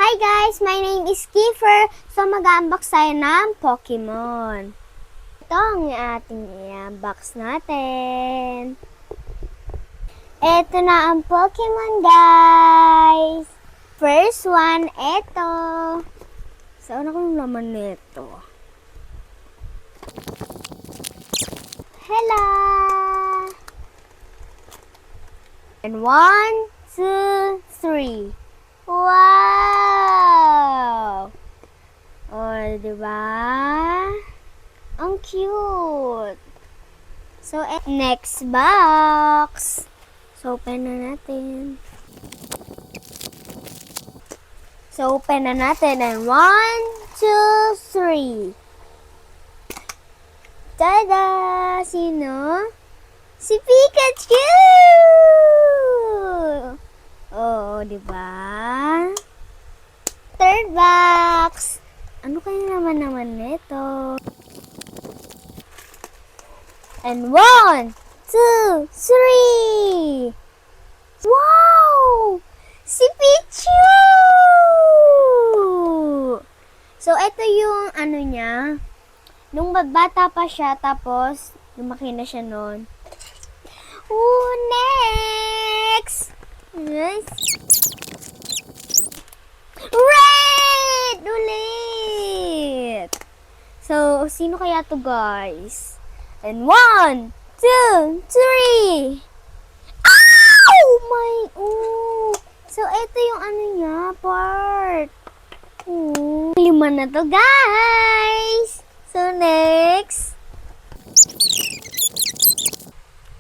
Hi guys! My name is Kiefer. So mag-unbox tayo ng Pokemon. Ito ang ating i-unbox natin. Ito na ang Pokemon guys! First one, ito. So ano kung naman nito? Hello! And 1, 2, 3. Wow! Oh, diba? Ang cute! So, next box. So, open na natin. And 1, 2, 3. Tada! Sino? Si Pikachu! Oh, diba? Third box. Ano kaya naman nito? And 1, 2, 3. Wow! Si Pichu! So, ito yung ano niya. Nung bata pa siya, tapos lumaki na siya nun. Oh, next! Nice. Red! Ulit! So, sino kaya to guys? And 1, 2, 3! Oh my! Oh! So, ito yung ano niya, part. Oh, 5 na to guys! So, next.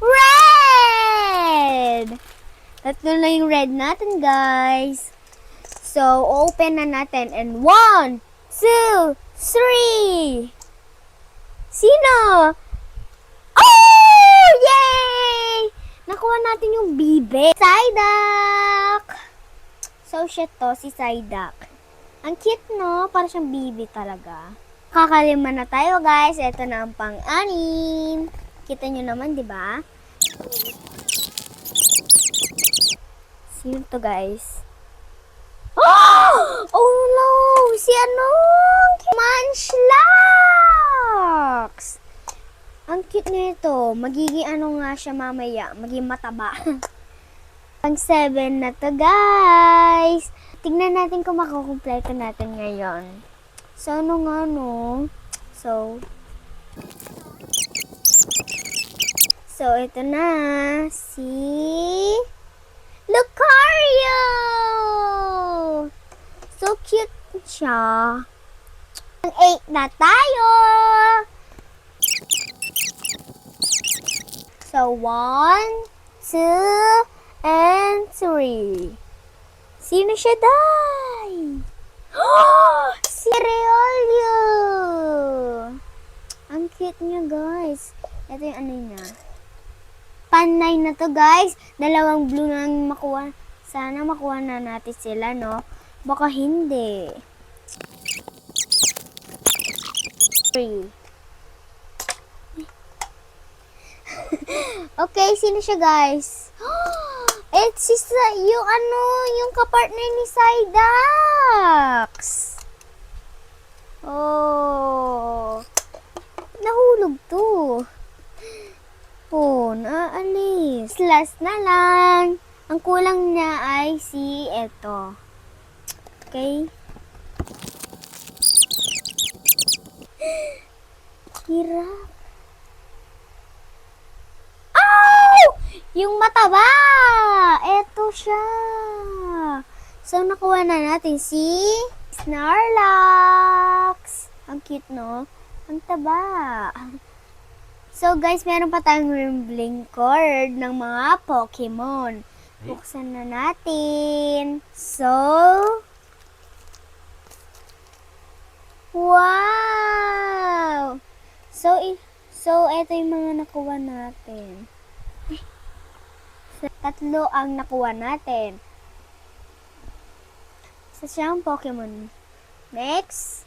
Red! Tatlo na yung red natin, guys. So, open na natin. And 1, 2, 3. Sino? Oh! Yay! Nakuha natin yung bibe. Psyduck! So, shit to, si Psyduck. Ang cute, no? Para siyang bibe talaga. Kakalima na tayo, guys. Ito na ang pang-anim. Kita nyo naman, di ba? Sino to, guys? Oh no! Si ano? Munchlax! Ang cute nito. Magiging ano nga siya mamaya. Magiging mataba. Pang 7 na to, guys. Tignan natin kung makukumpleto natin ngayon. So, ano nga, no? So, ito na. Si Lucario! So cute siya. Ang 8 na tayo! So, 1, 2, and 3. Sino siya, day? Si Reolio! Ang cute niya, guys. Ito yung ano niya. Pan 9 na to, guys. Dalawang blue na makuha. Sana makuha na natin sila, no? Baka hindi. 3. Okay, sino siya, guys? It's yung ano, yung kapartner ni Psyduck. Oh. Nahulog to. Oh, naalis. Last na lang. Ang kulang niya ay si eto. Okay? Hirap. Oh! Yung mataba! Eto siya. So, nakuha na natin si Snorlax. Ang cute, no? Ang taba. So guys, meron pa tayong rambling cord ng mga Pokemon. Buksan na natin. So, wow! So ito yung mga nakuha natin. Tatlo ang nakuha natin. So, siyang Pokemon. Next.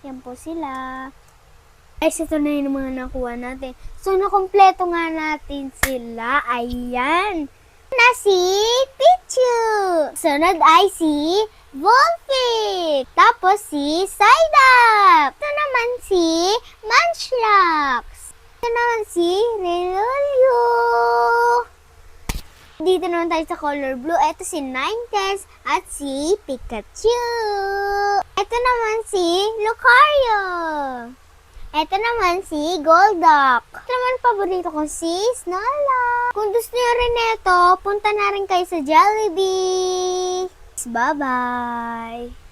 Yan po sila. Ay, ito na yung mga nakuha natin. So, nakompleto nga natin sila. Ayan. Na si Pichu. Sunod ay si Wolfie. Tapos si Psyduck. Ito naman si Munchlax. Ito naman si Relolio. Dito naman tayo sa color blue. Ito si Ninetales at si Pikachu. Ito naman si Lucario. Ito naman si Golduck. Ito naman paborito ko si Snorlax. Kung gusto nyo rin ito, punta na rin kayo sa Jollibee. Bye-bye!